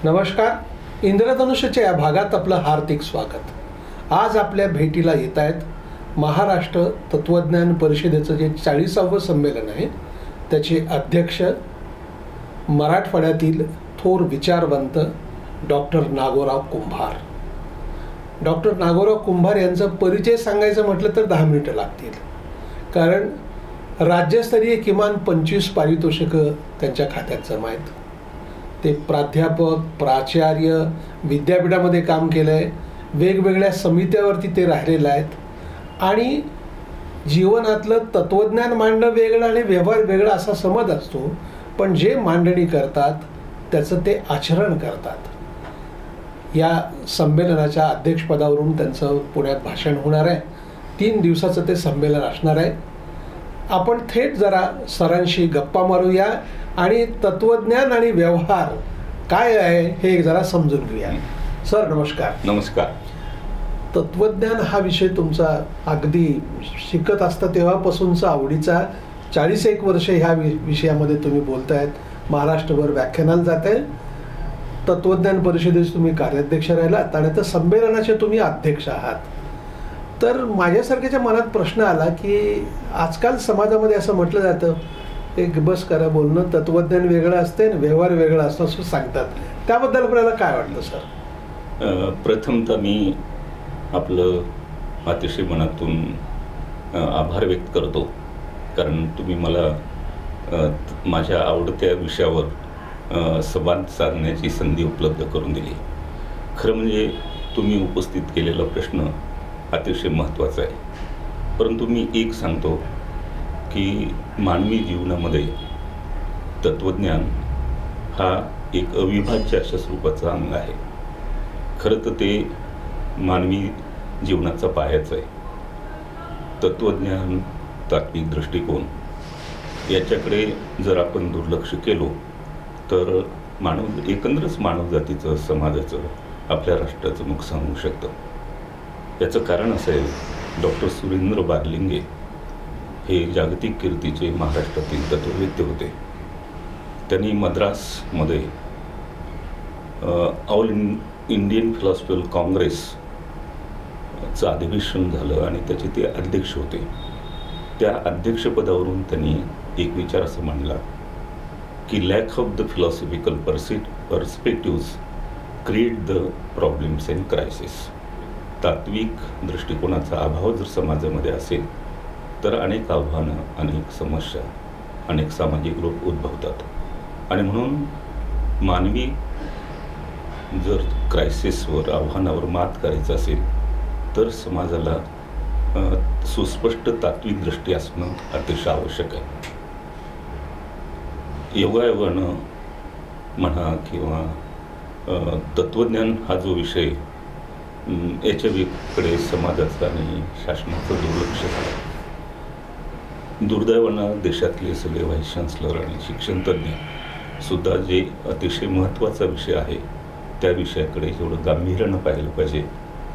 नमस्कार. इंद्रधनुष्याच्या या भागात आपलं हार्दिक स्वागत. आज आपल्या भेटीला येत आहेत महाराष्ट्र तत्वज्ञान परिषदेचं जे 40वे संमेलन आहे त्याचे अध्यक्ष, मराठवाड्यातील थोर विचारवंत डॉक्टर नागोराव कुंभार. डॉक्टर नागोराव कुंभार यांचा परिचय सांगायचं म्हटलं तर 10 मिनिटं लागतील, कारण राज्यस्तरीय किमान 25 पारितोषिकं त्यांच्या खात्यात जमा आहेत. ते प्राध्यापक, प्राचार्य, विद्यापीठामध्ये काम केलं आहे, वेगवेगळ्या समित्यावरती ते राहिलेले आहेत आणि जीवनातलं तत्त्वज्ञान मांडणं वेगळं आणि व्यवहार वेगळा असा समज असतो, पण जे मांडणी करतात त्याचं ते आचरण करतात. या संमेलनाच्या अध्यक्षपदावरून त्यांचं पुण्यात भाषण होणार आहे. 3 दिवसाचं ते संमेलन असणार आहे. आपण थेट जरा सरांशी गप्पा मारूया आणि तत्वज्ञान आणि व्यवहार काय आहे हे जरा समजून घेऊया. सर नमस्कार. नमस्कार. तत्वज्ञान हा विषय तुमचा अगदी शिकत असता तेव्हापासूनचा आवडीचा. 41 वर्ष ह्या विषयामध्ये तुम्ही बोलतायत, महाराष्ट्रभर व्याख्यानाला जात आहे, तत्वज्ञान परिषदेचे तुम्ही कार्याध्यक्ष राहिलात आणि आता संमेलनाचे तुम्ही अध्यक्ष आहात. तर माझ्यासारख्याच्या मनात प्रश्न आला की आजकाल समाजामध्ये असं म्हटलं जातं, एक बस करा बोलणं, तत्वज्ञान वेगळं असते आणि व्यवहार वेगळा असतो असं सांगतात. त्याबद्दल आपल्याला काय वाटतं सर? प्रथमतः मी आपलं अतिशय मनातून आभार व्यक्त करतो, कारण तुम्ही मला माझ्या आवडत्या विषयावर संवाद साधण्याची संधी उपलब्ध करून दिली. खरं म्हणजे तुम्ही उपस्थित केलेला प्रश्न अतिशय महत्त्वाचा आहे. परंतु मी एक सांगतो की मानवी जीवनामध्ये तत्वज्ञान हा एक अविभाज्य अशा स्वरूपाचा अंग आहे. खरं तर ते मानवी जीवनाचा पायाच आहे. तत्वज्ञान, तात्विक दृष्टिकोन याच्याकडे जर आपण दुर्लक्ष केलो तर एकंदरच मानवजातीचं, समाजाचं, आपल्या राष्ट्राचं नुकसान होऊ शकतं. याचं कारण असं आहे, डॉक्टर सुरेंद्र बारलिंगे हे जागतिक कीर्तीचे महाराष्ट्रातील तत्ववेत्ते होते. त्यांनी मद्रासमध्ये ऑल इंडियन फिलॉसॉफिकल काँग्रेसचं अधिवेशन झालं आणि त्याचे ते अध्यक्ष होते. त्या अध्यक्षपदावरून त्यांनी एक विचार असं मांडला की lack of the philosophical पर्स्पेक्टिव्स create the problems and crisis. तात्विक दृष्टिकोनाचा अभाव जर समाजामध्ये असेल तर अनेक आव्हानं, अनेक समस्या, अनेक सामाजिक रोग उद्भवतात. आणि म्हणून मानवी जर क्रायसिसवर, आव्हानावर मात करायचं असेल तर समाजाला सुस्पष्ट तात्विक दृष्टी असणं अतिशय आवश्यक आहे. योगायोगानं म्हणा किंवा तत्वज्ञान हा जो विषय याच्याकडे समाजाचं आणि शासनाचं दुर्लक्ष झालं. दुर्दैवानं देशातले सगळे व्हाईस चान्सलर आणि शिक्षणतज्ञ सुद्धा जे अतिशय महत्त्वाचा विषय आहे त्या विषयाकडे जेवढं गांभीर्यानं पाहिलं पाहिजे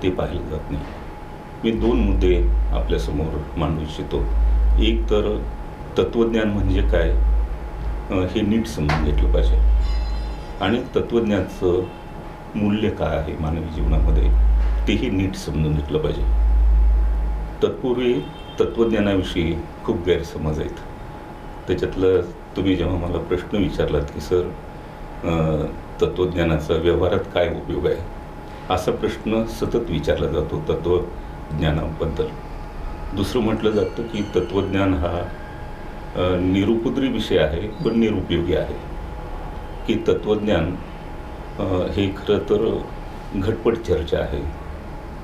ते पाहिलं जात नाही. मी 2 मुद्दे आपल्यासमोर मांडू इच्छितो. एक तर तत्वज्ञान म्हणजे काय हे नीट समजून घेतलं पाहिजे आणि तत्वज्ञानाचं मूल्य काय आहे मानवी जीवनामध्ये तेही नीट समजून घेतलं पाहिजे. तत्पूर्वी तत्वज्ञानाविषयी खूप गैरसमज आहेत. त्याच्यातलं तुम्ही जेव्हा मला प्रश्न विचारलात की सर तत्वज्ञानाचा व्यवहारात काय उपयोग आहे, असा प्रश्न सतत विचारला जातो तत्वज्ञानाबद्दल. दुसरं म्हटलं जातं की तत्वज्ञान हा निरुपद्री विषय आहे पण निरुपयोगी आहे, की तत्वज्ञान हे खरं तर घटपट चर्चा आहे,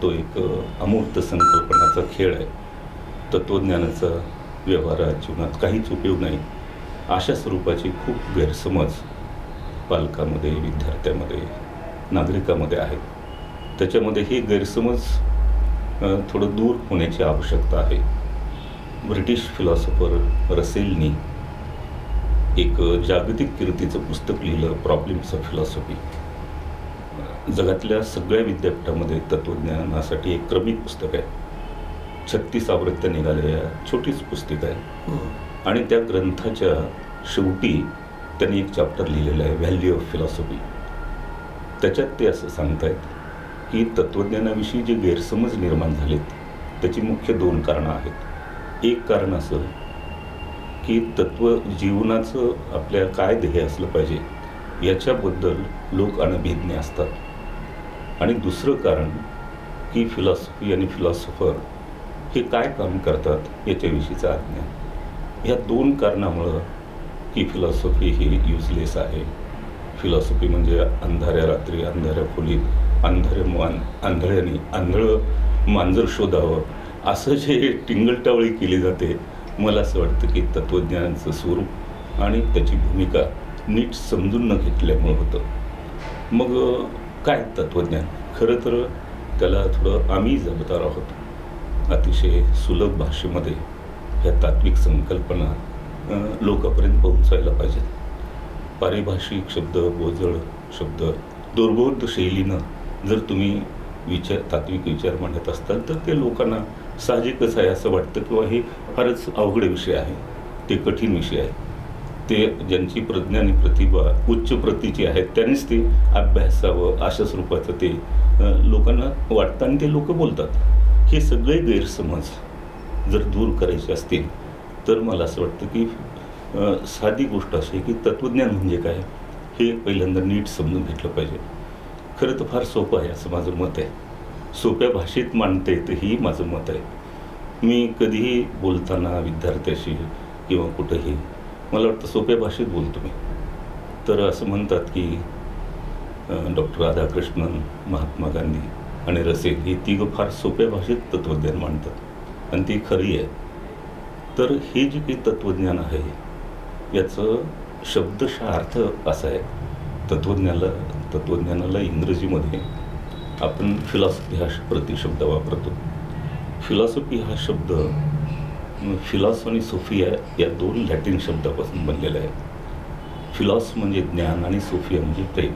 तो एक अमूर्त संकल्पनाचा खेळ आहे. तत्वज्ञानाचा व्यवहारात, जीवनात काहीच उपयोग नाही अशा स्वरूपाची खूप गैरसमज पालकामध्ये, विद्यार्थ्यामध्ये, नागरिकामध्ये आहेत. त्याच्यामध्ये हे गैरसमज थोडं दूर होण्याची आवश्यकता आहे. ब्रिटिश फिलॉसॉफर रसेलनी एक जागतिक कीर्तीचं पुस्तक लिहिलं, प्रॉब्लेम्स ऑफ फिलॉसॉफी. जगातल्या सगळ्या विद्यापीठामध्ये तत्वज्ञानासाठी एक क्रमिक पुस्तक आहे. 36 आवृत्त्या निघालेल्या छोटीच पुस्तक आहे आणि त्या ग्रंथाच्या शेवटी त्यांनी एक चॅप्टर लिहिलेलं आहे, व्हॅल्यू ऑफ फिलॉसॉफी. त्याच्यात ते असं सांगतायत की तत्त्वज्ञानाविषयी जे गैरसमज निर्माण झालेत त्याची मुख्य 2 कारणं आहेत. एक कारण असं की जीवनाचं आपल्या काय ध्येय असलं पाहिजे याच्याबद्दल लोक अनभिज्ञ असतात. आणि दुसरं कारण की फिलॉसॉफी आणि फिलॉसॉफर हे काय काम करतात याच्याविषयीचं अज्ञान. ह्या 2 कारणामुळं की फिलॉसॉफी ही युजलेस आहे. फिलॉसॉफी म्हणजे अंधाऱ्या रात्री अंधाऱ्या खोलीत आंधळ्याने आंधळं मांजर शोधावं असं जे टिंगलटावळी केली जाते, मला असं वाटतं की तत्त्वज्ञानाचं स्वरूप आणि त्याची भूमिका नीट समजून न घेतल्यामुळं होतं. मग काय तत्त्वज्ञान? खरं तर त्याला थोडं आम्ही जबाबदार आहोत. अतिशय सुलभ भाषेमध्ये ह्या तात्विक संकल्पना लोकांपर्यंत पोहोचायला पाहिजेत. पारिभाषिक शब्द, बोजड शब्द, दुर्बोध शैलीनं जर तुम्ही तात्विक विचार मांडत असताल तर ते लोकांना साहजिकच आहे असं वाटतं किंवा हे फारच अवघड विषय आहे, ते कठीण विषय आहे. ते ज्यांची प्रज्ञा आणि प्रतिभा उच्च प्रतीची आहे त्यांनीच ते अभ्यासावं अशा स्वरूपाचं ते लोकांना वाटतं आणि ते लोक बोलतात. हे सगळे गैरसमज जर दूर करायचे असतील तर मला असं वाटतं की साधी गोष्ट अशी आहे की तत्त्वज्ञान म्हणजे काय हे पहिल्यांदा नीट समजून घेतलं पाहिजे. खरं तर फार सोपं आहे असं माझं मत आहे. सोप्या भाषेत मांडता येतं ही माझं मत आहे. मी कधीही बोलताना विद्यार्थ्याशी किंवा कुठंही मला वाटतं सोप्या भाषेत बोलतो मी. तर असं म्हणतात की डॉक्टर राधाकृष्णन, महात्मा गांधी आणि रसेल हे तिघं फार सोप्या भाषेत तत्त्वज्ञान मांडतात आणि ती खरी आहे. तर हे जे काही तत्त्वज्ञान आहे याचं शब्दशः अर्थ असा आहे. तत्त्वज्ञानाला इंग्रजीमध्ये आपण फिलॉसॉफी हा प्रतिशब्द वापरतो. फिलॉसॉफी हा शब्द फिलॉस आणि सोफिया या 2 लॅटिन शब्दापासून बनलेला आहे. फिलॉस म्हणजे ज्ञान आणि सोफिया म्हणजे प्रेम.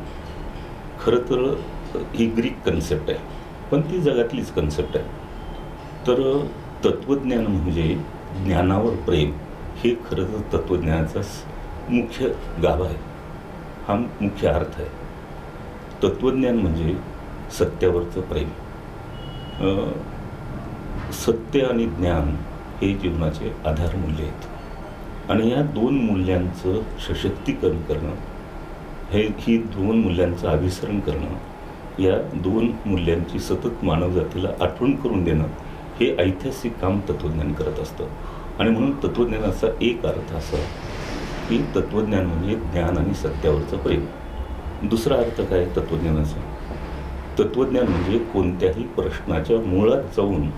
खरं तर ही ग्रीक कन्सेप्ट आहे पण ती जगातलीच कन्सेप्ट आहे. तर तत्त्वज्ञान म्हणजे ज्ञानावर प्रेम हे खरं तर तत्त्वज्ञानाचा मुख्य गाभा आहे, हा मुख्य अर्थ आहे. तत्त्वज्ञान म्हणजे सत्यावरचं प्रेम. सत्य आणि ज्ञान हे जीवनाचे आधारमूल्य आहेत आणि या 2 मूल्यांचं सशक्तीकरण करणं ही 2 मूल्यांचं अभिसरण करणं, या 2 मूल्यांची सतत मानवजातीला आठवण करून देणं हे ऐतिहासिक काम तत्त्वज्ञान करत असतं. आणि म्हणून तत्त्वज्ञानाचा एक अर्थ असा की तत्त्वज्ञान म्हणजे ज्ञान आणि सत्यावरचं प्रेम. दुसरा अर्थ काय तत्त्वज्ञानाचा? तत्त्वज्ञान म्हणजे कोणत्याही प्रश्नाच्या मुळात जाऊन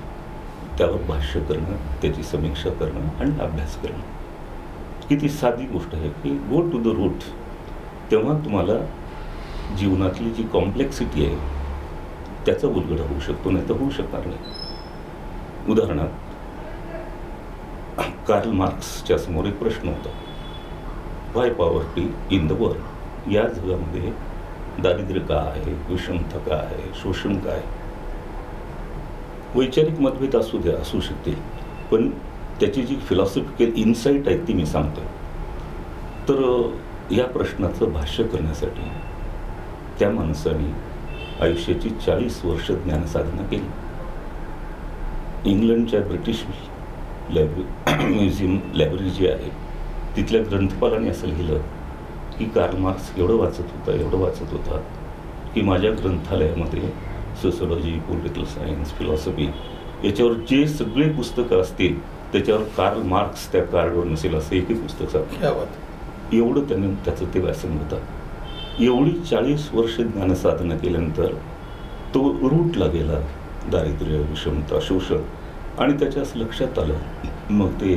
त्यावर भाष्य करणं, त्याची समीक्षा करणं आणि अभ्यास करणं. किती साधी गोष्ट आहे की गो टू द रूट. तेव्हा तुम्हाला जीवनातली जी कॉम्प्लेक्सिटी आहे त्याचा उलगडा होऊ शकतो, नाही तर होऊ शकणार नाही. उदाहरणार्थ कार्ल मार्क्सच्या समोर एक प्रश्न होता, व्हाय पॉवर्टी इन द वर्ल्ड? या जगामध्ये दारिद्र्य का आहे, विषमता का आहे, शोषण काय? वैचारिक मतभेद असू शकते पण त्याची जी फिलॉसॉफिकल इन्साईट आहे ती मी सांगतो. तर या प्रश्नाचं भाष्य करण्यासाठी त्या माणसाने आयुष्याची 40 वर्ष ज्ञानसाधना केली. इंग्लंडच्या ब्रिटिश म्युझियम लायब्ररी जी आहे तिथल्या ग्रंथपालाने असं लिहिलं की कार्ल मार्क्स एवढं वाचत होता की माझ्या ग्रंथालयामध्ये सोशिओलॉजी, पॉलिटिकल सायन्स, फिलॉसॉफी याच्यावर जे सगळे पुस्तकं असतील त्याच्यावर कार्ल मार्क्स त्या कार्डवर नसेल असं एकही पुस्तक सापडलं. एवढं त्याचं ते व्यासन होतं. एवढी 40 वर्ष ज्ञानसाधना केल्यानंतर तो रूटला गेला, दारिद्र्य, विषमता, शोषण, आणि त्याच्या असं लक्षात आलं. मग ते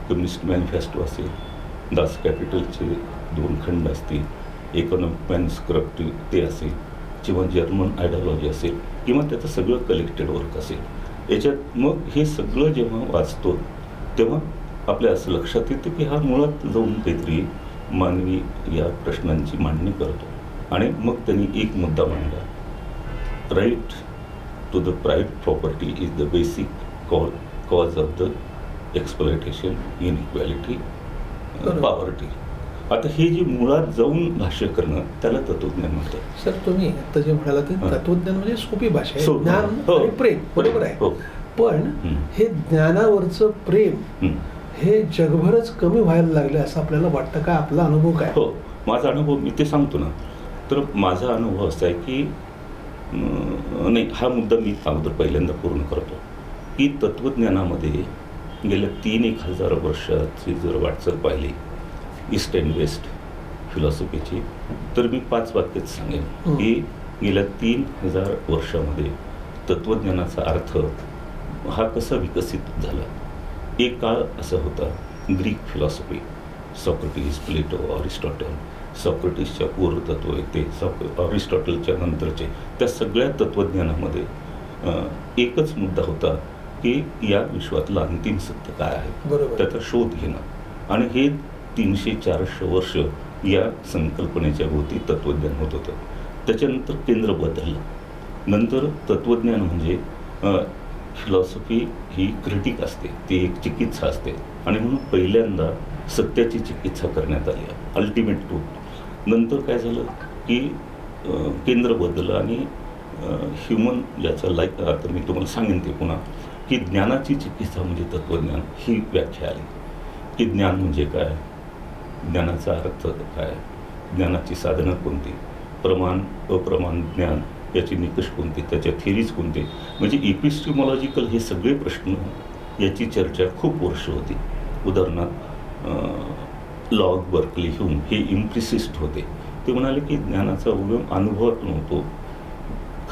कम्युनिस्ट मॅनिफेस्टो असेल, दास कॅपिटलचे 2 खंड असतील, इकॉनॉमिक मॅन्युस्क्रिप्ट ते असेल, किंवा जर्मन आयडिओलॉजी असेल, किंवा त्याचं सगळं कलेक्टेड वर्क असेल. याच्यात मग हे सगळं जेव्हा वाचतो तेव्हा आपल्या असं लक्षात येतं की हा मुळात जाऊन काहीतरी मानवी या प्रश्नांची मांडणी करतो. आणि मग त्यांनी एक मुद्दा मांडला, right to the private property is the basic cause of the exploitation, inequality, poverty. आता हे जे मुळात जाऊन भाष्य करणं त्याला तत्वज्ञान म्हणतात. सर तुम्ही आता जे म्हणाला ते तत्वज्ञान म्हणजे सोपी भाषा आहे, सोपं. ज्ञान हो. आणि प्रेम, बरोबर आहे. हो. पण हे ज्ञानावरचं प्रेम हे जगभरच कमी व्हायला लागलं असं आपल्याला वाटतं का? आपला अनुभव काय? हो, माझा अनुभव मी ते सांगतो ना. तर माझा अनुभव असा आहे की नाही, हा मुद्दा मी अगोदर पहिल्यांदा पूर्ण करतो की तत्वज्ञानामध्ये गेल्या 3,000 वर्षाची जर वाटचाल पाहिली ईस्ट अँड वेस्ट फिलॉसॉफीची, तर मी 5 वाक्यात सांगेन की गेल्या 3,000 वर्षामध्ये तत्वज्ञानाचा अर्थ हा कसा विकसित झाला. एक काळ असा होता, ग्रीक फिलॉसॉफी, सॉक्रेटिस, प्लेटो, अरिस्टॉटल, सॉक्रेटिसच्या पूर्वतत्व ते अरिस्टॉटलच्या नंतरचे, त्या सगळ्या तत्वज्ञानामध्ये एकच मुद्दा होता की या विश्वातलं अंतिम सत्य काय आहे, त्याचा शोध घेणं. आणि हे 300-400 वर्ष या संकल्पनेच्या भोवती तत्वज्ञान होत होतं. त्याच्यानंतर केंद्र बदललं. नंतर तत्वज्ञान म्हणजे फिलॉसॉफी ही क्रिटिक असते, ती एक चिकित्सा असते, आणि म्हणून पहिल्यांदा सत्याची चिकित्सा करण्यात आली, अल्टिमेट ट्रूथ. नंतर काय झालं की केंद्र बदललं आणि ह्युमन ज्याचं लाईक, आता मी तुम्हाला सांगेन ते पुन्हा, की ज्ञानाची चिकित्सा म्हणजे तत्वज्ञान ही व्याख्या आली. की ज्ञान म्हणजे काय, ज्ञानाचा अर्थ काय, ज्ञानाची साधनं कोणती, प्रमाण अप्रमाण ज्ञान याची निकष कोणते, त्याच्या थिअरीज कोणते, म्हणजे एपिस्टिमॉलॉजिकल हे सगळे प्रश्न याची चर्चा खूप वर्ष होती. उदाहरणार्थ लॉग बर्कली ह्यूम हे इम्प्लिसिस्ट होते. ते म्हणाले की ज्ञानाचा उगम अनुभवातून होतो,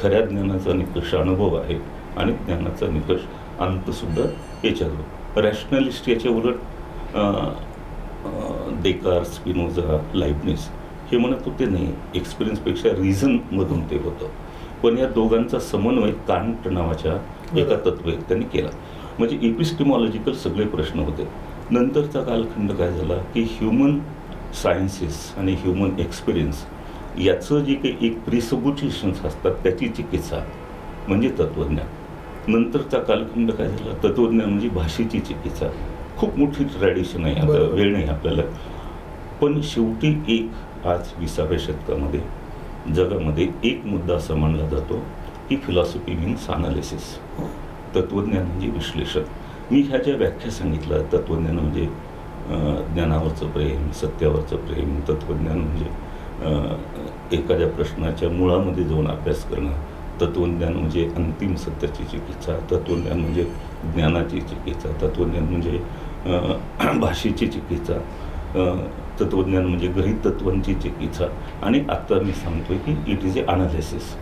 खऱ्या ज्ञानाचा निकष अनुभव आहे आणि ज्ञानाचा निकष अंतसुद्धा याच्यावर. रॅशनलिस्ट याच्या उलट डेकार्ट, स्पिनोझा, लाइबनिस हे म्हणत होते नाही, एक्सपिरियन्सपेक्षा रिझनमधून ते होतं. पण या दोघांचा समन्वय कांट नावाच्या एका तत्वज्ञानी केला. म्हणजे एपिस्टिमॉलॉजिकल सगळे प्रश्न होते. नंतरचा कालखंड काय झाला की ह्युमन सायन्सेस आणि ह्युमन एक्सपिरियन्स याचं जे काही एक प्रिसपोजिशन्स असतात त्याची चिकित्सा म्हणजे तत्वज्ञान. नंतरचा कालखंड काय झाला, तत्वज्ञान म्हणजे भाषेची चिकित्सा. खूप मोठी ट्रॅडिशन आहे, आता वेळ नाही आपल्याला. पण शेवटी एक आज 20व्या शतकामध्ये जगामध्ये एक मुद्दा असा मानला जातो की फिलॉसॉफी मीन्स अनालिसिस. तत्वज्ञान म्हणजे विश्लेषण. मी ह्या ज्या व्याख्या सांगितल्या, तत्वज्ञान म्हणजे ज्ञानावरचं प्रेम, सत्यावरचं प्रेम, तत्वज्ञान म्हणजे एखाद्या प्रश्नाच्या मुळामध्ये जाऊन अभ्यास करणं, तत्वज्ञान म्हणजे अंतिम सत्याची चिकित्सा, तत्वज्ञान म्हणजे ज्ञानाची चिकित्सा, तत्वज्ञान म्हणजे भाषेची चिकित्सा, तत्वज्ञान म्हणजे गृहीत तत्वांची चिकित्सा, आणि आता मी सांगतोय की इट इज ए अनालिसिस.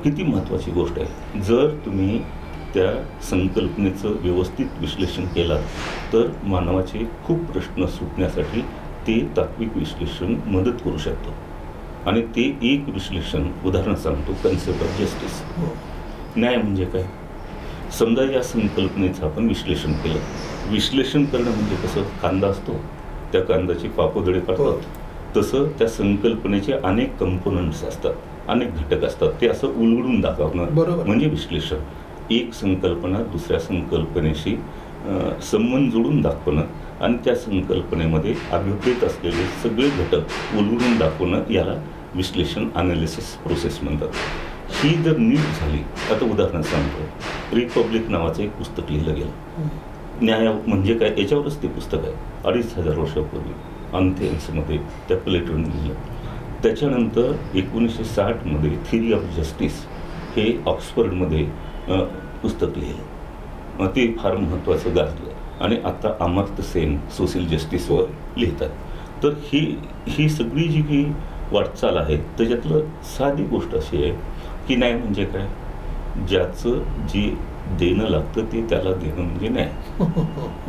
किती महत्त्वाची गोष्ट आहे. जर तुम्ही त्या संकल्पनेचं व्यवस्थित विश्लेषण केलं तर मानवाचे खूप प्रश्न सुटण्यासाठी ते तात्विक विश्लेषण मदत करू शकतं. आणि ते एक विश्लेषण, उदाहरण सांगतो, कन्सेप्ट ऑफ जस्टिस. न्याय म्हणजे काय, समजा या संकल्पनेचं आपण विश्लेषण केलं. विश्लेषण करणं म्हणजे कसं, कांदा असतो, त्या कांद्याचे पापोदळे काढतात, तसं त्या संकल्पनेचे अनेक कंपोनंट्स असतात, अनेक घटक असतात, ते असं उलगडून दाखवणं म्हणजे विश्लेषण. एक संकल्पना दुसऱ्या संकल्पनेशी संबंध जोडून दाखवणं आणि त्या संकल्पनेमध्ये अभिप्रेत असलेले सगळे घटक उलगडून दाखवणं याला विश्लेषण, अनालिसिस प्रोसेस म्हणतात. ही जर नीट झाली, आता उदाहरण सांगतो, रिपब्लिक नावाचं एक पुस्तक लिहिलं गेलं. न्याय म्हणजे काय याच्यावरच ते पुस्तक आहे. 2500 वर्षापूर्वी अंथेन्समध्ये त्या प्लेटोने लिहिलं. त्याच्यानंतर 1960मध्ये थिअरी ऑफ जस्टिस हे ऑक्सफर्डमध्ये पुस्तक लिहिलं. ते फार महत्त्वाचं गाजलं आणि आता अमर्त्य सेन सोशल जस्टिसवर लिहितात. तर ही सगळी जी काही वाटचाल आहे त्याच्यातलं साधी गोष्ट अशी आहे की न्याय म्हणजे काय, ज्याचं जे देणं लागतं ते त्याला देणं म्हणजे न्याय.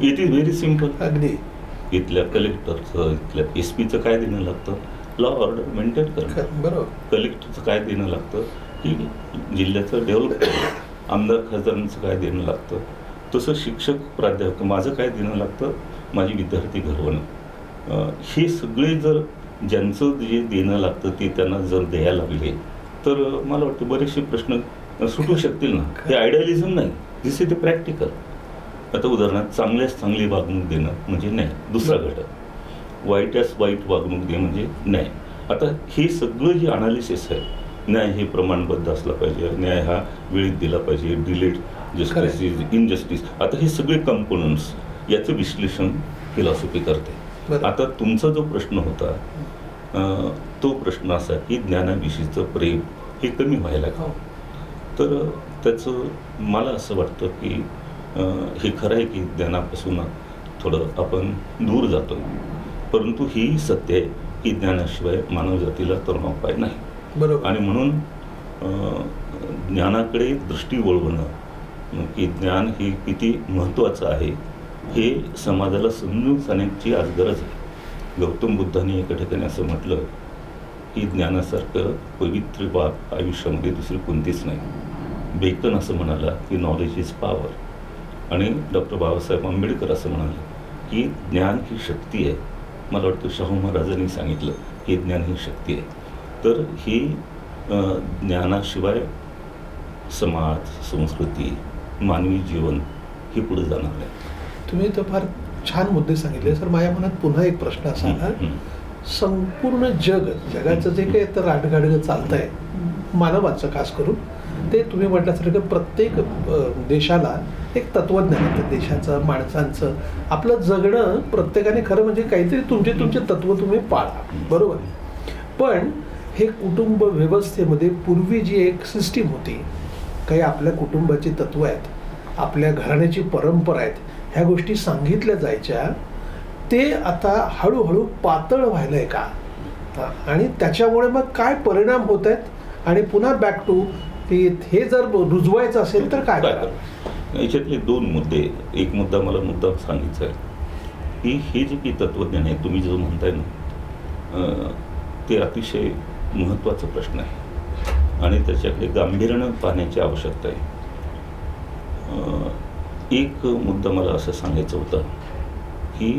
It is very simple. अगदी इथल्या कलेक्टरचं, इथल्या SP-चं काय देणं लागतं, लॉ ऑर्डर मेंटेन करणं. बरोबर. कलेक्टरचं काय देणं लागतं की जिल्ह्याचं डेव्हलप करणं. आमदार खासदारांचं काय देणं लागतं, तसं शिक्षक, प्राध्यापक माझं काय देणं लागतं, माझी विद्यार्थी घडवणं. हे सगळे जर ज्यांचं जे देणं लागतं ते त्यांना जर द्यायला लागले तर मला वाटतं बरेचसे प्रश्न सुटू शकतील ना. हे आयडियालिझम नाही, दिस इज द प्रॅक्टिकल. आता उदाहरणार्थ चांगल्याच चांगली वागणूक देणं म्हणजे न्याय, दुसरा घटक. वाईटास वाईट वागणूक दे म्हणजे न्याय. आता हे सगळं जे अनालिसिस आहे, न्याय हे प्रमाणबद्ध असला पाहिजे, न्याय हा वेळेत दिला पाहिजे, डिलेड जस्टिस इज इनजस्टिस, आता हे सगळे कंपोनंट्स याचं विश्लेषण फिलॉसॉफी करते. आता तुमचा जो प्रश्न होता तो प्रश्न असा की ज्ञानाविषयीचं प्रेम हे कमी व्हायला का, तर त्याचं मला असं वाटतं की हे खरं आहे की ज्ञानापासून थोडं आपण दूर जातो, परंतु ही सत्य आहे की ज्ञानाशिवाय मानवजातीला तरुणोपाय नाही. बरोबर. आणि म्हणून ज्ञानाकडे दृष्टी वळवणं की ज्ञान हे किती महत्त्वाचं आहे हे समाजाला समजून सांगण्याची आज गरज आहे. गौतम बुद्धांनी एका ठिकाणी असं म्हटलं की ज्ञानासारखं पवित्र बाब आयुष्यामध्ये दुसरी कोणतीच नाही. बेकन असं म्हणाला की नॉलेज इज पॉवर, आणि डॉक्टर बाबासाहेब आंबेडकर असं म्हणाले की ज्ञान ही शक्ती आहे. मला वाटतं शाहू महाराजांनी सांगितलं की ज्ञान ही शक्ती आहे. तर ही ज्ञानाशिवाय समाज, संस्कृती, मानवी जीवन हे पुढे जाणार नाही. तुम्ही तर फार छान मुद्दे सांगितले सर. माझ्या मनात पुन्हा एक प्रश्न असा आला, संपूर्ण जगाचं जे काही तर राडगाडगं चालतं आहे मानवाचं खास करून, ते तुम्ही म्हटल्यासारखं प्रत्येक देशाला एक तत्वज्ञान आहे. देशाचं, माणसांचं, आपलं जगणं प्रत्येकाने खरं म्हणजे काहीतरी तुमचे तत्व तुम्ही पाळा, बरोबर. पण हे कुटुंब व्यवस्थेमध्ये पूर्वी जी एक सिस्टीम होती, काही आपल्या कुटुंबाची तत्व आहेत, आपल्या घराण्याची परंपरा आहेत, ह्या गोष्टी सांगितल्या जायच्या, ते आता हळूहळू पातळ व्हायलंय का, आणि त्याच्यामुळे मग काय परिणाम होत आहेत, आणि पुन्हा बॅक टू हे जर रुजवायचं असेल तर काय करावं? याच्यातले दोन मुद्दे. एक मुद्दा मला मुद्दा सांगायचा आहे की हे जे काही तत्वज्ञान आहे तुम्ही जो म्हणताय ना, ते अतिशय महत्त्वाचा प्रश्न आहे आणि त्याच्याकडे गांभीर्यानं पाहण्याची आवश्यकता आहे. एक मुद्दा मला असं सांगायचं होतं की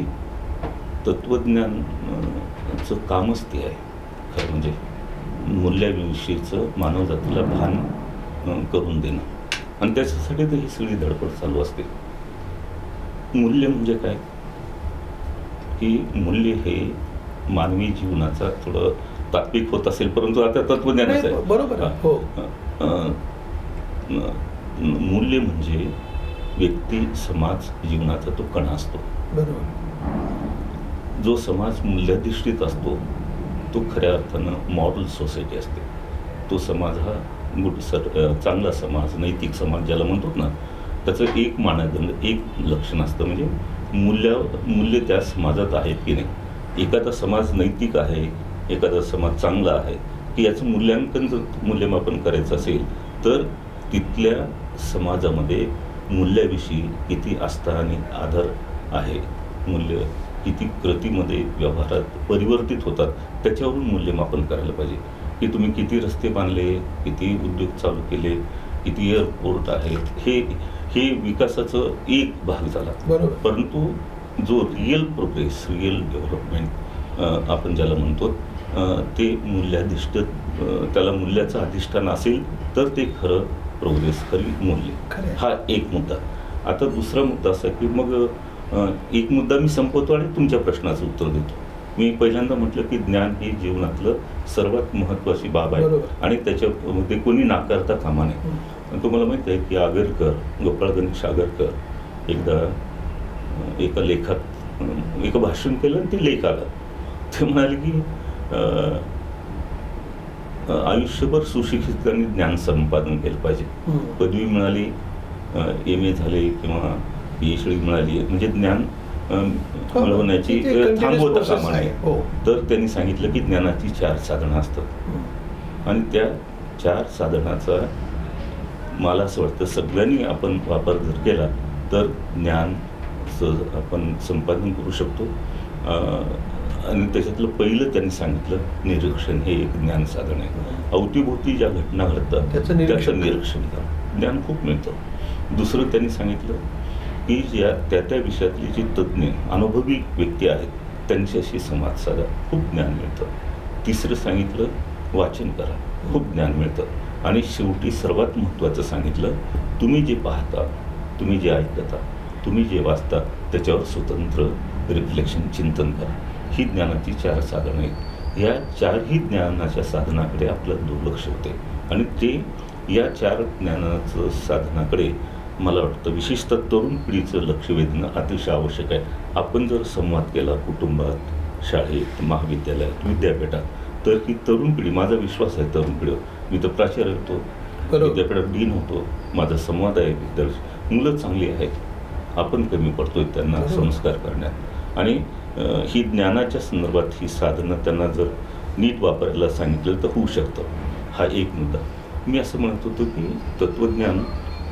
तत्वज्ञानाचं कामच ते आहे खरं म्हणजे मूल्याविषयीचं मानवजातीला भान करून देणं, आणि त्याच्यासाठी तर ही सगळी धडपड चालू असते. मूल्य म्हणजे काय की मूल्य हे मानवी जीवनाचा थोडं तात्विक होत असेल, परंतु आता तत्वज्ञानच आहे. बरोबर. हो. मूल्य म्हणजे व्यक्ती, समाज जीवनाचा तो कणा असतो. बरोबर. जो समाज मूल्याधिष्ठित असतो तो खऱ्या अर्थानं मॉरल सोसायटी असते. तो समाज हा चांगला समाज, नैतिक समाज ज्याला म्हणतो ना, त्याचं एक मानदंड, एक लक्षण असतं म्हणजे मूल्य त्या समाजात आहेत की नाही. एखादा समाज नैतिक आहे, एखादा समाज चांगला आहे की याचं मूल्यमापन करायचं असेल तर तिथल्या समाजामध्ये मूल्याविषयी किती आस्था आणि आदर आहे, मूल्य किती कृतीमध्ये व्यवहारात परिवर्तित होतात त्याच्यावरून मूल्यमापन करायला पाहिजे. की तुम्ही किती रस्ते बांधले, किती उद्योग चालू केले, किती एअरपोर्ट आहेत, हे विकासाचं एक भाग झाला. बरोबर. परंतु जो रिअल प्रोग्रेस, रिअल डेव्हलपमेंट आपण ज्याला म्हणतो ते मूल्याधिष्ठित, त्याला मूल्याचं अधिष्ठान असेल तर ते खरं प्रोग्रेस, खरी मूल्य. हा एक मुद्दा. आता दुसरा मुद्दा असा की मग एक मुद्दा मी संपवतो आणि तुमच्या प्रश्नाचं उत्तर देतो. मी पहिल्यांदा म्हटलं की ज्ञान ही जीवनातलं सर्वात महत्त्वाची बाब आहे आणि त्याच्यामध्ये कोणी नाकारता कामा नये. तुम्हाला माहीत आहे की आगरकर, गोपाळ गणेश आगरकर एकदा एका लेखात एक भाषण केलं आणि ते लेख आलं. ते म्हणाले की आयुष्यभर सुशिक्षितांनी ज्ञान संपादन केलं पाहिजे. पदवी मिळाली, MA झाले किंवा PhD मिळाली म्हणजे ज्ञान मिळवण्याची थांबवता कामा नये. तर त्यांनी सांगितलं की ज्ञानाची 4 साधनं असतात आणि त्या 4 साधनाचा मला असं वाटतं सगळ्यांनी आपण वापर जर केला तर ज्ञान आपण संपादन करू शकतो. आणि त्याच्यातलं पहिलं त्यांनी सांगितलं निरीक्षण हे एक ज्ञान साधन आहे. अवतीभोवती ज्या घटना घडतात त्याचं निरीक्षण करा, ज्ञान खूप मिळतं. दुसरं त्यांनी सांगितलं की ज्या त्या विषयातली जी तज्ज्ञ अनुभवी व्यक्ती आहेत त्यांच्याशी संवाद साधा, खूप ज्ञान मिळतं. तिसरं सांगितलं वाचन करा, खूप ज्ञान मिळतं. आणि शेवटी सर्वात महत्त्वाचं सांगितलं तुम्ही जे पाहता, तुम्ही जे ऐकता, तुम्ही जे वाचता त्याच्यावर स्वतंत्र रिफ्लेक्शन, चिंतन करा. ही ज्ञानाची 4 साधनं आहेत. या 4ही ज्ञानाच्या साधनाकडे आपलं दुर्लक्ष होते आणि ते या 4 ज्ञानाचं साधनाकडे मला वाटतं विशेषतः तरुण पिढीचं लक्ष वेधणं अतिशय आवश्यक आहे. आपण जर संवाद केला कुटुंबात, शाळेत, महाविद्यालयात, विद्यापीठात, तर ही तरुण पिढी, माझा विश्वास आहे तरुण पिढीवर, मी तर प्राचार्य होतो, विद्यापीठात डीन होतो, माझा संवाद आहे विद्यार्थी, मुलं चांगली आहेत, आपण कमी पडतोय त्यांना संस्कार करण्यात. आणि ही ज्ञानाच्या संदर्भात ही साधनं त्यांना जर नीट वापरायला सांगितलं तर होऊ शकतं. हा एक मुद्दा. मी असं म्हणत होतो की तत्त्वज्ञान,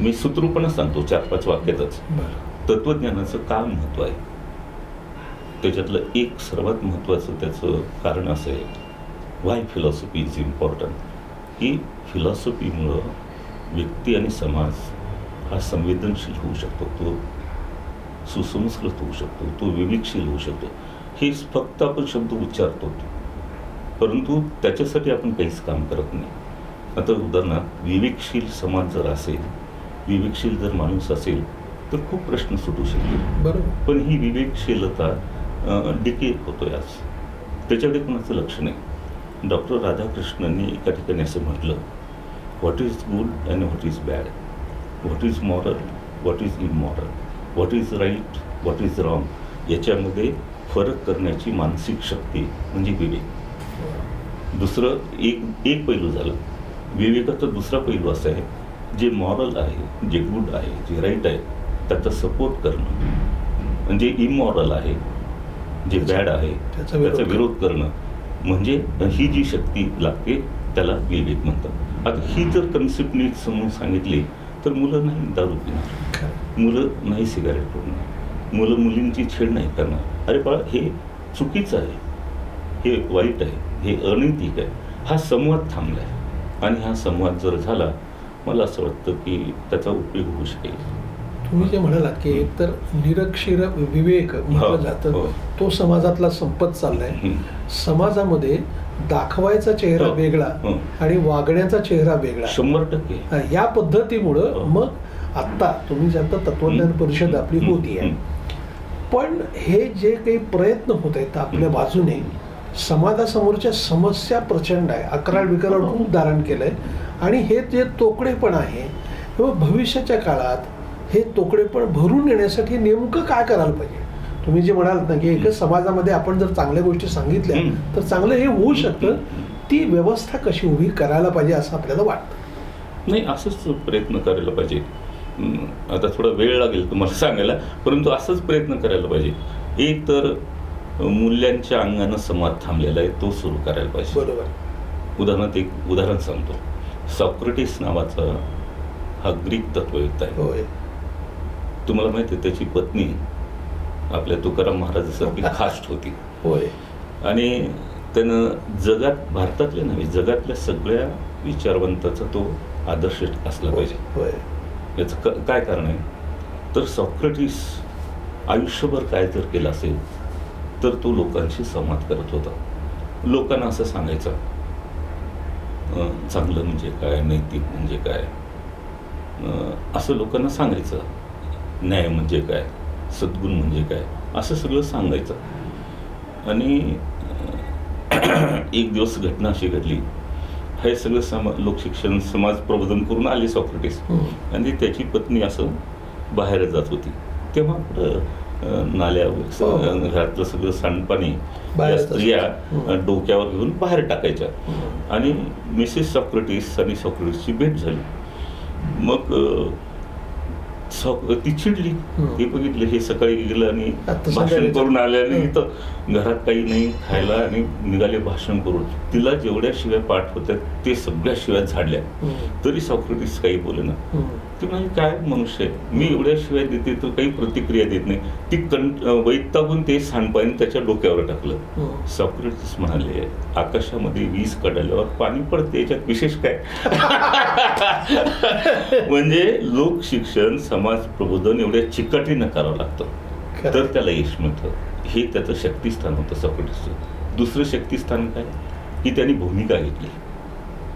मी सूत्रपणे सांगतो 4-5 वाक्यातच, तत्त्वज्ञानाचं काय महत्त्व आहे. त्याच्यातलं एक सर्वात महत्त्वाचं त्याचं कारण असं आहे, वाय फिलॉसॉफी इज इम्पॉर्टंट, की फिलॉसॉफीमुळं व्यक्ती आणि समाज हा संवेदनशील होऊ शकतो, तो सुसंस्कृत होऊ शकतो, तो विवेकशील होऊ शकतो. हे फक्त आपण शब्द उच्चारतो, परंतु त्याच्यासाठी आपण काहीच काम करत नाही. आता उदाहरणार्थ विवेकशील समाज जर असेल, विवेकशील जर माणूस असेल तर खूप प्रश्न सुटू शकतील. बरोबर. पण ही विवेकशीलता डिके होतोय आज, त्याच्याकडे कोणाचं लक्ष नाही. डॉक्टर राधाकृष्णननी एका ठिकाणी असं म्हटलं, what is good and what is bad, what is moral, what is immoral, what is right, what is wrong, याच्यामध्ये फरक करण्याची मानसिक शक्ती म्हणजे विवेक. दुसरं एक पैलू झालं. विवेकाचा दुसरा पैलू असा आहे, जे मॉरल आहे, जे गुड आहे, जे राईट आहे, त्याचा सपोर्ट करणं. म्हणजे इमॉरल आहे, जे बॅड आहे, त्याचा विरोध करणं, म्हणजे ही जी शक्ती लागते त्याला विवेक म्हणतात. आता ही जर कन्सेप्ट नीट समजून सांगितली तर मुलं नाही दारू पिणार, मुलं नाही सिगारेट फोडणार, मुलं मुलींची छेड नाही करणार. अरे बाळा, हे चुकीचं आहे, हे वाईट आहे, हे अनैतिक आहे. हा संवाद थांबला आहे आणि हा संवाद जर झाला, मला असं वाटतं की त्याचा उपयोग होऊ शकेल. तुम्ही जे म्हणालात की एकतर निरक्षर विवेक म्हटलं जातं, तो समाजातला संपत चाललाय. समाजामध्ये दाखवायचा चेहरा वेगळा आणि वागण्याचा चेहरा वेगळा, 100%. या पद्धतीमुळं मग आत्ता तुम्ही सांगता तत्वज्ञान परिषद आपली होती आहे, पण हे जे काही प्रयत्न होत आहेत आपल्या बाजूने, समाजासमोरच्या समस्या प्रचंड आहे, अकराळ विकराळ खूप धारण केलंय. आणि हे जे तोकडेपण आहे किंवा भविष्याच्या काळात हे तोकडेपण भरून येण्यासाठी नेमकं काय करायला पाहिजे. तुम्ही जे म्हणालात ना की एकच समाजामध्ये आपण जर चांगल्या गोष्टी सांगितल्या तर चांगलं हे होऊ शकतं, ती व्यवस्था कशी उभी करायला पाहिजे असं आपल्याला वाटतं. नाही, असंच प्रयत्न करायला पाहिजे. आता थोडा वेळ लागेल तुम्हाला सांगायला, परंतु असंच प्रयत्न करायला पाहिजे. एक तर मूल्यांच्या अंगानं समाज थांबलेला आहे, तो सुरू करायला पाहिजे. बरोबर. उदाहरणार्थ एक उदाहरण सांगतो. सॉक्रेटिस नावाचा हा ग्रीक तत्ववेत्ता आहे. तुम्हाला माहिती आहे, त्याची पत्नी आपल्या तुकाराम महाराजासारखी खास्ट होती. होय. आणि त्यानं जगात, भारतातल्या नव्हे, जगातल्या सगळ्या विचारवंताचा तो आदर्श असला पाहिजे. याचं काय कारण आहे, तर सॉक्रेटिस आयुष्यभर काय जर केलं असेल तर तो लोकांशी संवाद करत होता. लोकांना असं सांगायचं, चांगलं म्हणजे काय, नैतिक म्हणजे काय, असं लोकांना सांगायचं. न्याय म्हणजे काय, सद्गुण म्हणजे काय, असं सगळं सांगायचं. आणि एक दिवस घटना अशी घडली, हे सगळं लोकशिक्षण, समाज प्रबोधन करून आले सॉक्रेटिस, आणि त्याची पत्नी असं बाहेर जात होती. तेव्हा नाल्यावर घरातलं सगळं सांडपाणी स्त्रिया डोक्यावर घेऊन बाहेर टाकायच्या. आणि मिसेस सॉक्रेटिस आणि सॉक्रेटिसची भेट झाली. मग ती चिडली. हे बघितलं, हे सकाळी गेलं आणि भाषण करून आले आणि इथं घरात काही नाही खायला, आणि निघाले भाषण करून. तिला जेवढ्या शिव्या पाठ होत्या ते सगळ्या शिव्या झाडल्या, तरी सॉक्रेटिस काही बोले ना. ती म्हणजे काय मनुष्य आहे, मी एवढ्या शिव्या देते तर काही प्रतिक्रिया देत नाही. ती वैतागून ते सांडपाणी त्याच्या डोक्यावर टाकलं. सॉक्रेटिस म्हणाले, आकाशामध्ये वीज कडाल्यावर पाणी पडते, याच्यात विशेष काय. म्हणजे लोक शिक्षण, समाज प्रबोधन एवढ्या चिकाटीनं करावं लागतं तर त्याला यश मिळतं. हे त्याचं शक्तिस्थान होतं सॉक्रेटिसचं. दुसरं शक्तिस्थान काय की त्यांनी भूमिका घेतली.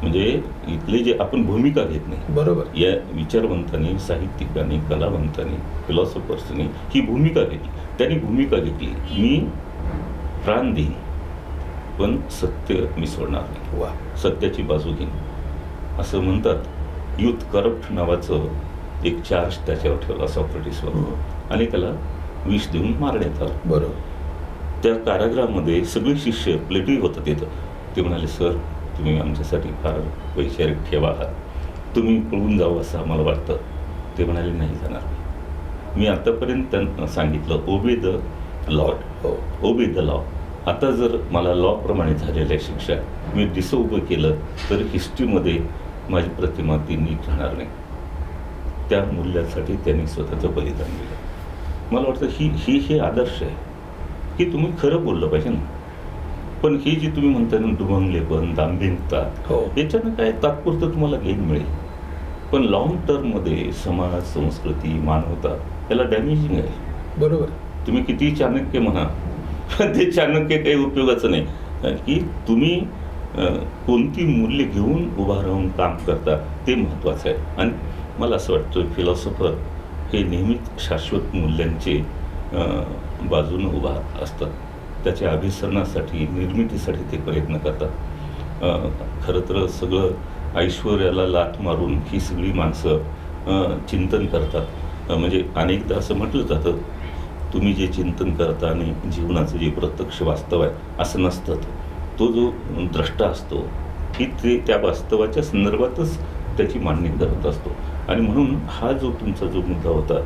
म्हणजे इथले जे आपण भूमिका घेत नाही, बरोबर, या विचारवंतांनी, साहित्यिकांनी, कलावंतांनी, फिलॉसॉफर्सनी ही भूमिका घेतली. त्यांनी भूमिका घेतली, मी प्राण देईन पण सत्य मी सोडणार नाही, वा. सत्याची बाजू घेईन. असं म्हणतात. युथ करप्ट नावाचं एक चार्ज त्याच्यावर ठेवला सॉक्रेटिसवर आणि त्याला विष देऊन मारण्यात आलं. बरोबर. त्या कारागृहामध्ये सगळे शिष्य प्लेटही होतं तिथं. ते म्हणाले, सर तुम्ही आमच्यासाठी फार वैचारिक ठेवा आहात, तुम्ही पळून जावं असं आम्हाला वाटतं. ते म्हणाले, नाही जाणार. मी आतापर्यंत त्यांना सांगितलं obey the Lord, obey the law. आता जर मला लॉप्रमाणे झालेल्या शिक्षा मी डिसओबे केलं तर हिस्ट्रीमध्ये माझी प्रतिमा ती नीट राहणार नाही. त्या मूल्यासाठी त्यांनी स्वतःचं बलिदान दिलं. मला वाटतं हे आदर्श आहे की तुम्ही खरं बोललं पाहिजे ना. पण ही जी तुम्ही म्हणता ना डुबंगलेपण, दांभिकता, याच्यानं काय तात्पुरतं तुम्हाला गेन मिळेल, पण लॉंग टर्ममध्ये समाज, संस्कृती, मानवता याला डॅमेजिंग आहे. बरोबर. तुम्ही किती चाणक्य म्हणा, ते चाणक्य काही उपयोगाचं नाही. की तुम्ही कोणती मूल्य घेऊन उभा राहून काम करता ते महत्त्वाचं आहे. आणि मला असं वाटतं फिलॉसॉफर हे नेहमीच शाश्वत मूल्यांचे बाजूनं उभा असतात. त्याच्या अभिसरणासाठी, निर्मितीसाठी ते प्रयत्न करतात. खरं तर सगळं ऐश्वर्याला लाथ मारून ही सगळी माणसं चिंतन करतात. म्हणजे अनेकदा असं म्हटलं जातं, तुम्ही जे चिंतन करता आणि जीवनाचं जे प्रत्यक्ष वास्तव आहे असं नसतं. तो जो द्रष्टा असतो की ते त्या वास्तवाच्या संदर्भातच त्याची मांडणी करत असतो. आणि म्हणून हा जो तुमचा जो मुद्दा होता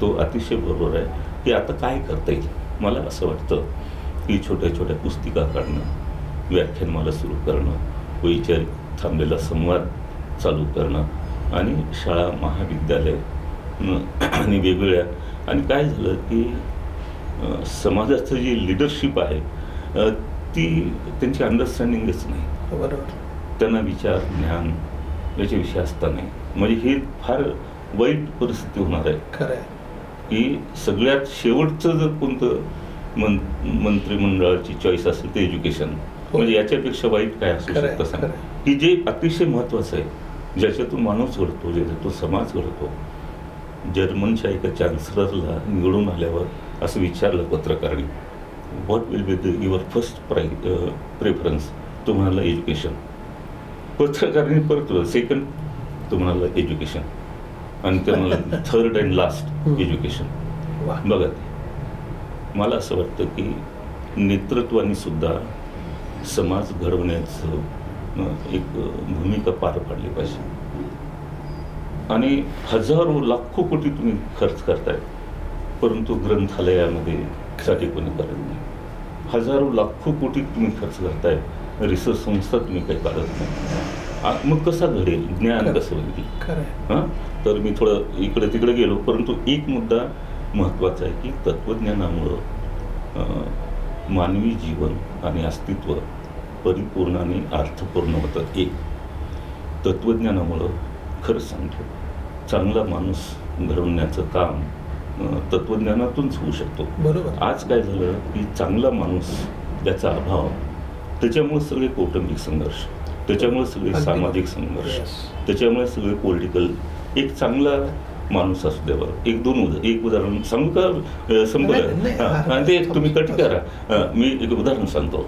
तो अतिशय बरोबर आहे की आता काय करता येईल. मला असं वाटतं की छोट्या छोट्या पुस्तिका काढणं, व्याख्यानमाला सुरू करणं, वैचारिक थांबलेला संवाद चालू करणं आणि शाळा, महाविद्यालय आणि वेगवेगळ्या. आणि काय झालं की समाजाचं जी लिडरशिप आहे ती त्यांची अंडरस्टँडिंगच नाही. बरोबर. त्यांना विचार, ज्ञान याच्याविषयी असता नाही. म्हणजे ही फार वाईट परिस्थिती होणार आहे. खरं आहे की सगळ्यात शेवटचं जर कोणतं मंत्रिमंडळाची चॉईस असेल ते एज्युकेशन. म्हणजे याच्यापेक्षा वाईट काय असू शकतं सांगा. की जे अतिशय महत्त्वाचं आहे, ज्याच्यातून माणूस घडतो, ज्याच्यातून समाज घडतो. जर्मनच्या एका चान्सलरला निवडून आल्यावर असं विचारलं पत्रकारांनी, what will be the your first preference. तो म्हणाला एज्युकेशन. पत्रकारांनी परत सेकंड, तो म्हणाला एज्युकेशन. आणि ते म्हणाला थर्ड अँड लास्ट एज्युकेशन. बघा, मला असं वाटतं की नेतृत्वाने सुद्धा समाज घडवण्याचं एक भूमिका पार पाडली पाहिजे. आणि हजारो लाखो कोटी तुम्ही खर्च करताय, परंतु ग्रंथालयामध्ये साठी कोणी करत नाही. हजारो लाखो कोटी तुम्ही खर्च करताय, रिसर्च संस्था तुम्ही काही काढत नाही. मग कसा घडेल ज्ञान, कसं होईल. हां, तर मी थोडं इकडे तिकडे गेलो, परंतु एक मुद्दा महत्त्वाचा आहे की तत्त्वज्ञानामुळं मानवी जीवन आणि अस्तित्व परिपूर्ण आणि अर्थपूर्ण होतं. एक तत्त्वज्ञानामुळं खरं सांगतो चांगला माणूस घडवण्याचं काम तत्त्वज्ञानातूनच होऊ शकतो. बरोबर. आज काय झालं की चांगला माणूस त्याचा अभाव, त्याच्यामुळे सगळे कौटुंबिक संघर्ष, त्याच्यामुळे सगळे सामाजिक संघर्ष, त्याच्यामुळे सगळे पॉलिटिकल. एक चांगला माणूस असू द्यावर एक उदाहरण सांगू का? संपलं ते तुम्ही कट करा. मी एक उदाहरण सांगतो.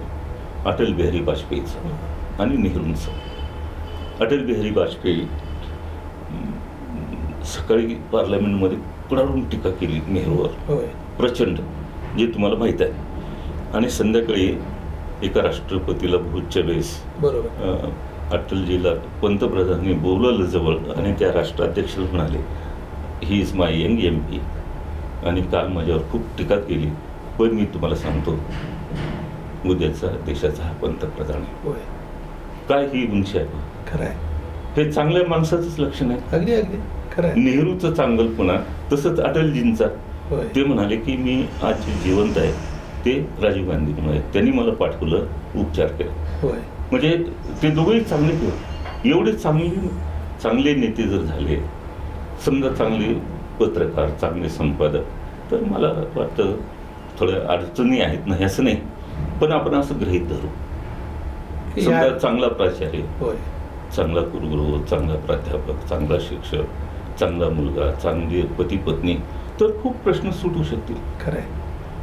अटल बिहारी वाजपेयीचं आणि नेहरूंचं. अटल बिहारी वाजपेयी सकाळी पार्लमेंटमध्ये कडाडून टीका केली नेहरूवर, प्रचंड, जे तुम्हाला माहीत आहे. आणि संध्याकाळी एका राष्ट्रपतीला भोजच्या वेळेस अटलजीला पंतप्रधानांनी बोलवलं जवळ आणि त्या राष्ट्राध्यक्षाला म्हणाले, he is my young MP आणि काल माझ्यावर खूप टीका केली, पण मी तुम्हाला सांगतो उद्याचा देशाचा हा पंतप्रधान आहे. काय ही उंची आहे. खरं आहे. हे चांगल्या माणसाचंच लक्षण आहे. अगदी अगदी खरं आहे. नेहरूचं चांगलपणा तसंच अटलजींचा. ते म्हणाले की मी आज जे जिवंत आहे ते राजीव गांधीमुळे, त्यांनी मला पाठवलं, उपचार केले. म्हणजे ते दोघेही चांगले किंवा एवढे चांगले नेते जर झाले, समजा चांगले पत्रकार, चांगले संपादक, तर मला वाटतं थोड्या अडचणी आहेत नाही असं नाही, पण आपण असं गृहीत धरू. समजा चांगला प्राचार्य, चांगला कुलगुरू, चांगला प्राध्यापक, चांगला शिक्षक, चांगला मुलगा, चांगली पती पत्नी, तर खूप प्रश्न सुटू शकतील. खरं आहे.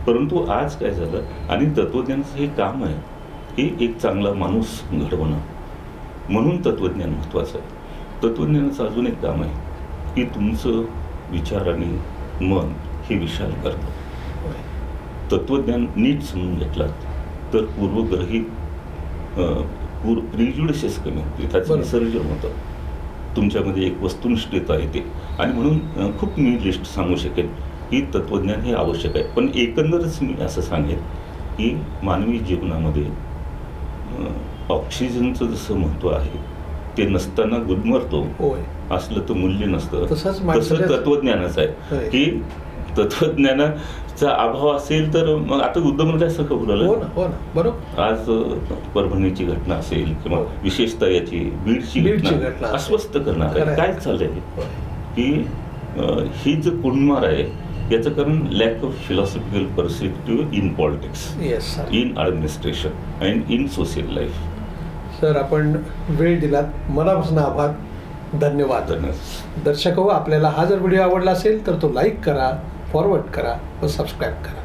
परंतु आज काय झालं, आणि तत्वज्ञानाचं हे काम आहे हे एक चांगला माणूस घडवणं, म्हणून तत्वज्ञान महत्त्वाचं आहे. तत्वज्ञानाचं अजून एक काम आहे की तुमचं विचार आणि मन हे विशाल करणं. तत्वज्ञान नीट समजून घेतलं तर पूर्वग्रही प्रिज्युडिसेस कमी होते, त्याचं विसर्जन होतं, तुमच्यामध्ये एक वस्तुनिष्ठता येते. आणि म्हणून खूप मी लिस्ट सांगू शकेन की तत्वज्ञान हे आवश्यक आहे. पण एकंदरच मी असं सांगेन की मानवी जीवनामध्ये ऑक्सिजनचं जसं महत्त्व आहे ते नसताना गुदमरतो, असलं तर मूल्य नसतं, तसं तत्वज्ञानाचं आहे की तत्वज्ञानाचा अभाव असेल तर मग आता उद्धवने असं बरोबर. आज परभणीची घटना असेल किंवा विशेषतः याची बीडची घटना अस्वस्थ करणार आहे. काय चाललंय की ही जो कुणमार आहे याचं कारण lack of philosophical perspective in politics, in administration and in social life. Sir, आपण वेळ दिलात, मनापासून आभार, धन्यवाद. दर्शक हो, आपल्याला हा जर व्हिडिओ आवडला असेल तर तो लाईक करा, फॉरवर्ड करा व सबस्क्राईब करा.